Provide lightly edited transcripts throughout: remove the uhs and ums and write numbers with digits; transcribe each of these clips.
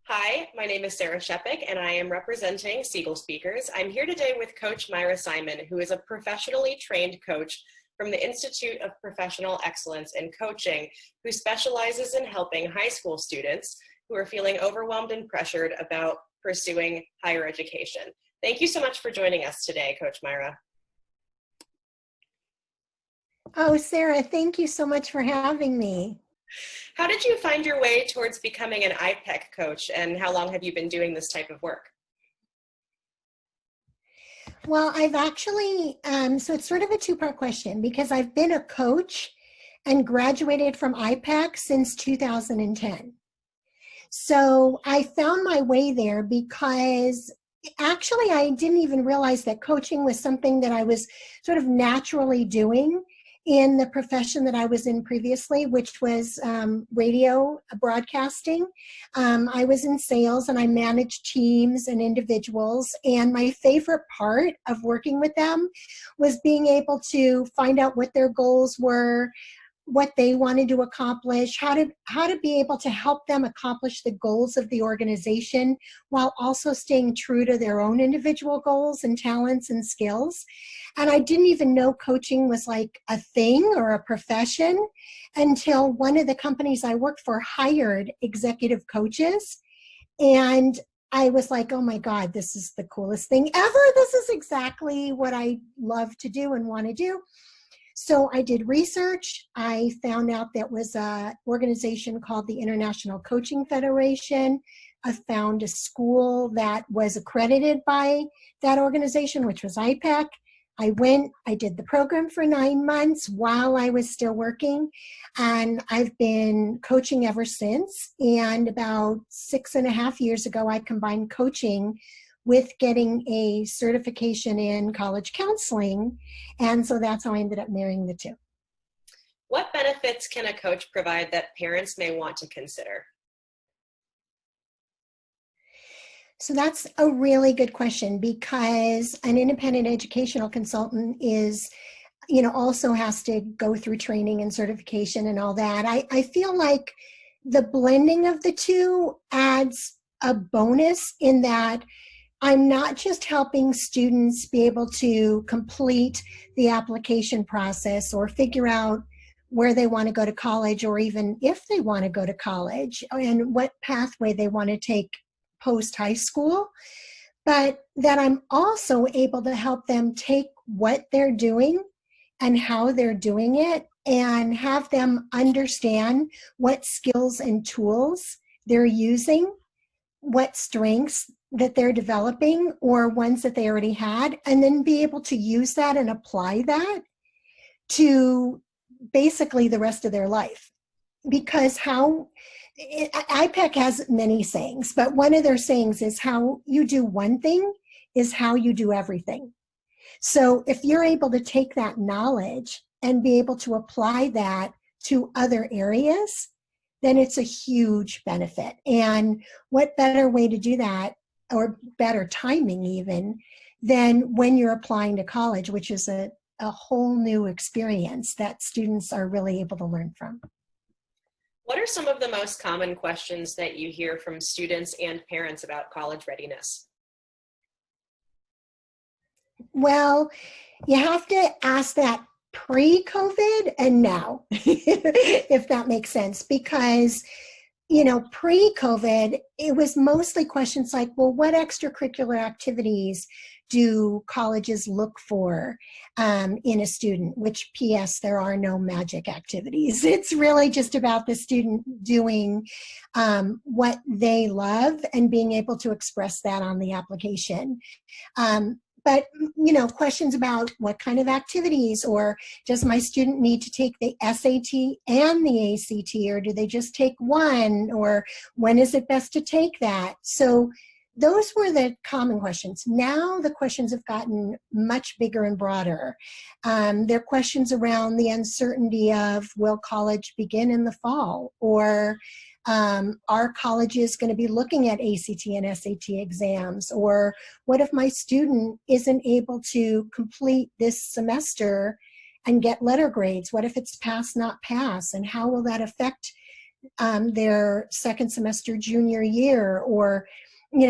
Hi, my name is Sarah Sheppeck, and I am representing Siegel Speakers. I'm here today with Coach Mira Simon, who is a professionally trained coach from the Institute of Professional Excellence in Coaching, who specializes in helping high school students who are feeling overwhelmed and pressured about pursuing higher education. Thank you so much for joining us today, Coach Mira. Oh, Sarah, thank you so much for having me. How did you find your way towards becoming an IPEC coach, and how long have you been doing this type of work? Well, I've actually, so it's sort of a two-part question because I've been a coach and graduated from IPEC since 2010. So I found my way there because actually I didn't even realize that coaching was something that I was sort of naturally doing in the profession that I was in previously, which was radio broadcasting. I was in sales and I managed teams and individuals. And my favorite part of working with them was being able to find out what their goals were, what they wanted to accomplish, how to be able to help them accomplish the goals of the organization while also staying true to their own individual goals and talents and skills. And I didn't even know coaching was like a thing or a profession until one of the companies I worked for hired executive coaches. And I was like, oh my God, this is the coolest thing ever. This is exactly what I love to do and want to do. So I did research. I found out there was an organization called the International Coaching Federation. I found a school that was accredited by that organization, which was IPEC. I went, I did the program for 9 months while I was still working, and I've been coaching ever since. And about 6.5 years ago, I combined coaching with getting a certification in college counseling. And so that's how I ended up marrying the two. What benefits can a coach provide that parents may want to consider? So that's a really good question because an independent educational consultant is, also has to go through training and certification and all that. I feel like the blending of the two adds a bonus in that I'm not just helping students be able to complete the application process or figure out where they want to go to college or even if they want to go to college and what pathway they want to take post high school, but that I'm also able to help them take what they're doing and how they're doing it and have them understand what skills and tools they're using, what strengths that they're developing or ones that they already had, and then be able to use that and apply that to basically the rest of their life. Because IPEC has many sayings, but one of their sayings is how you do one thing is how you do everything. So if you're able to take that knowledge and be able to apply that to other areas, then it's a huge benefit. And what better way to do that, or better timing even, than when you're applying to college, which is a whole new experience that students are really able to learn from. What are some of the most common questions that you hear from students and parents about college readiness? Well, you have to ask that pre-COVID and now, if that makes sense, because pre-COVID, it was mostly questions like, well, what extracurricular activities do colleges look for in a student? Which, P.S., there are no magic activities. It's really just about the student doing what they love and being able to express that on the application. But, questions about what kind of activities, or does my student need to take the SAT and the ACT, or do they just take one, or when is it best to take that? So those were the common questions. Now the questions have gotten much bigger and broader. They're questions around the uncertainty of, will college begin in the fall? Or are colleges going to be looking at ACT and SAT exams? Or what if my student isn't able to complete this semester and get letter grades? What if it's pass, not pass? And how will that affect their second semester junior year, or,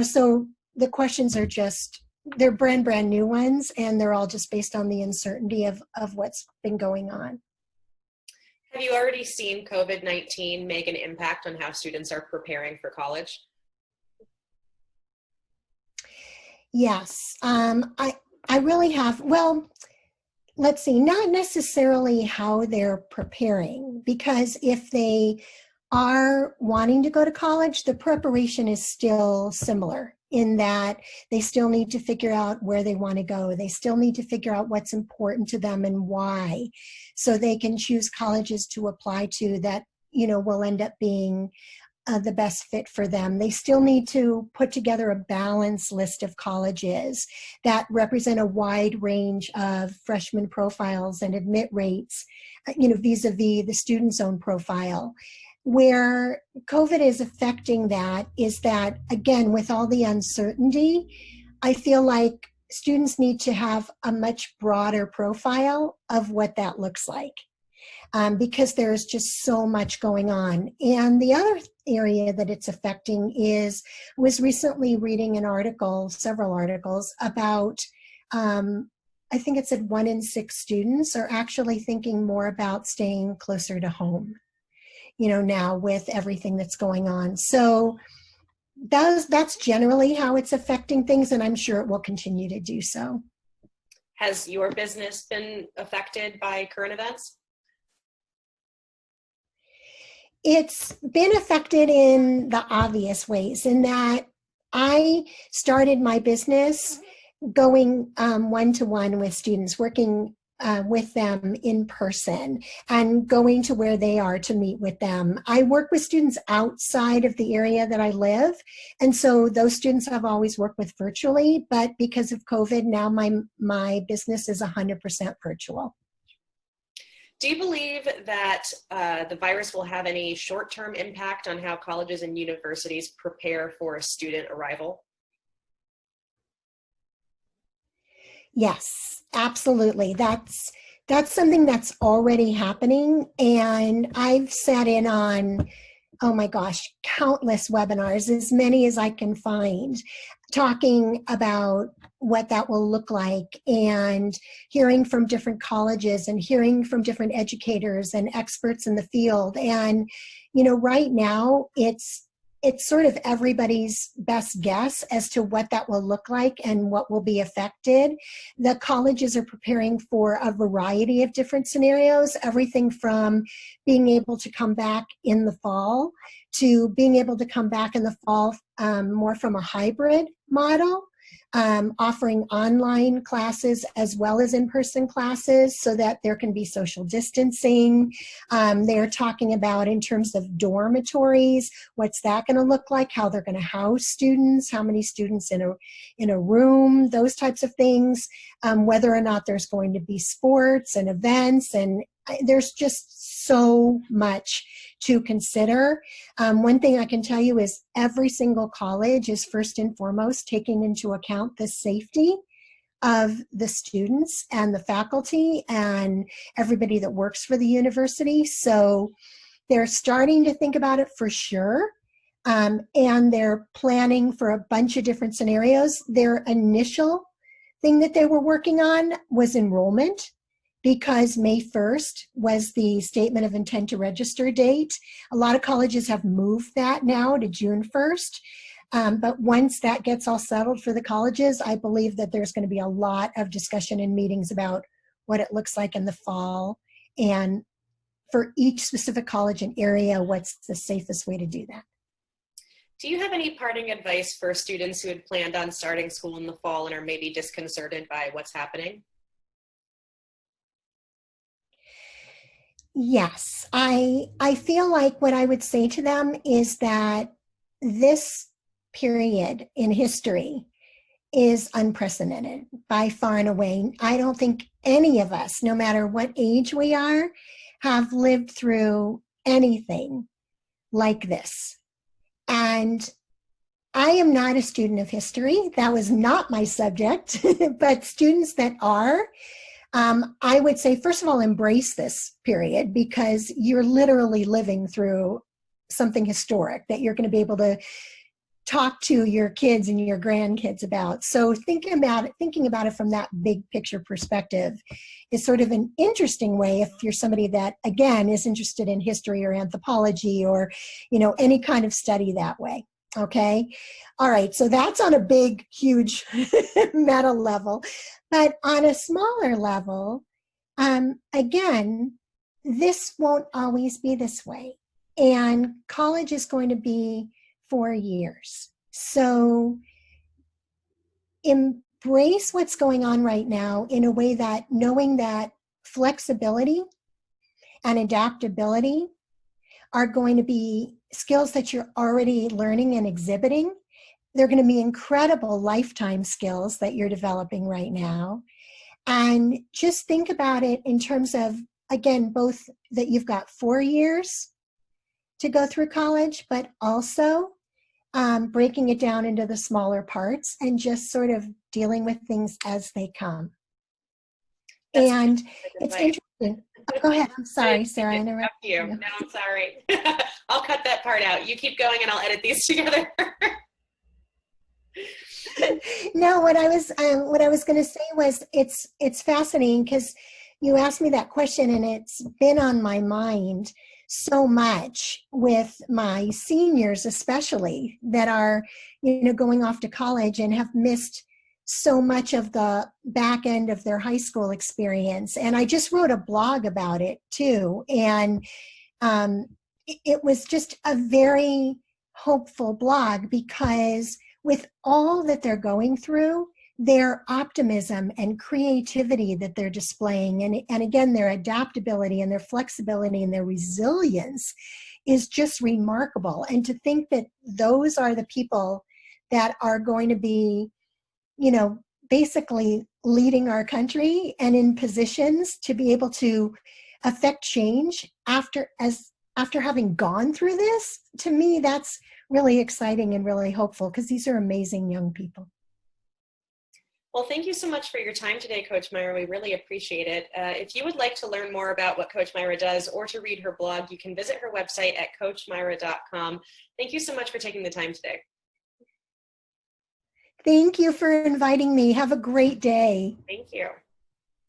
so the questions are just, they're brand new ones, and they're all just based on the uncertainty of what's been going on. Have you already seen COVID-19 make an impact on how students are preparing for college? Yes, I really have. Well, let's see, not necessarily how they're preparing, because if they are wanting to go to college, the preparation is still similar in that they still need to figure out where they want to go. They still need to figure out what's important to them and why, so they can choose colleges to apply to that, will end up being the best fit for them. They still need to put together a balanced list of colleges that represent a wide range of freshman profiles and admit rates, vis-a-vis the student's own profile. Where COVID is affecting that is that, again, with all the uncertainty, I feel like students need to have a much broader profile of what that looks like. Because there's just so much going on. And the other area that it's affecting was recently reading an article, several articles about, I think it said 1 in 6 students are actually thinking more about staying closer to home, now with everything that's going on. So that's generally how it's affecting things, and I'm sure it will continue to do so. Has your business been affected by current events? It's been affected in the obvious ways, in that I started my business going one-to-one with students, working with them in person and going to where they are to meet with them. I work with students outside of the area that I live, and so those students I've always worked with virtually, but because of COVID, now my business is 100% virtual. Do you believe that the virus will have any short-term impact on how colleges and universities prepare for a student arrival? Yes, absolutely. That's something that's already happening. And I've sat in on, oh my gosh, countless webinars, as many as I can find, talking about what that will look like, and hearing from different colleges and hearing from different educators and experts in the field. And, right now it's sort of everybody's best guess as to what that will look like and what will be affected. The colleges are preparing for a variety of different scenarios, everything from being able to come back in the fall to being able to come back in the fall more from a hybrid model, offering online classes as well as in-person classes so that there can be social distancing. They're talking about, in terms of dormitories, what's that going to look like, how they're going to house students, how many students in a room, those types of things, whether or not there's going to be sports and events, and there's just so much to consider. One thing I can tell you is every single college is first and foremost taking into account the safety of the students and the faculty and everybody that works for the university. So they're starting to think about it for sure. And they're planning for a bunch of different scenarios. Their initial thing that they were working on was enrollment, because May 1st was the statement of intent to register date. A lot of colleges have moved that now to June 1st. But once that gets all settled for the colleges, I believe that there's going to be a lot of discussion and meetings about what it looks like in the fall, and for each specific college and area, what's the safest way to do that. Do you have any parting advice for students who had planned on starting school in the fall and are maybe disconcerted by what's happening? Yes, I feel like what I would say to them is that this period in history is unprecedented by far and away. I don't think any of us, no matter what age we are, have lived through anything like this. And I am not a student of history. That was not my subject, but students that are, I would say, first of all, embrace this period, because you're literally living through something historic that you're going to be able to talk to your kids and your grandkids about. So thinking about it from that big picture perspective is sort of an interesting way if you're somebody that, again, is interested in history or anthropology or, any kind of study that way. Okay. All right. So that's on a big, huge meta level. But on a smaller level, again, this won't always be this way. And college is going to be 4 years. So embrace what's going on right now in a way that knowing that flexibility and adaptability are going to be skills that you're already learning and exhibiting. They're going to be incredible lifetime skills that you're developing right now. And just think about it in terms of, again, both that you've got 4 years to go through college, but also breaking it down into the smaller parts and just sort of dealing with things as they come. And it's interesting. Oh, go ahead. I'm sorry, Sarah. I interrupted you. No, I'm sorry. I'll cut that part out. You keep going and I'll edit these together. No, what I was going to say was it's fascinating because you asked me that question and it's been on my mind so much with my seniors, especially that are, going off to college and have missed so much of the back end of their high school experience. And I just wrote a blog about it too. And it was just a very hopeful blog because with all that they're going through, their optimism and creativity that they're displaying, and again, their adaptability and their flexibility and their resilience is just remarkable. And to think that those are the people that are going to be, basically leading our country and in positions to be able to affect change after having gone through this, to me, that's really exciting and really hopeful because these are amazing young people. Well, thank you so much for your time today, Coach Mira. We really appreciate it. If you would like to learn more about what Coach Mira does or to read her blog, you can visit her website at coachmira.com. Thank you so much for taking the time today. Thank you for inviting me. Have a great day. Thank you.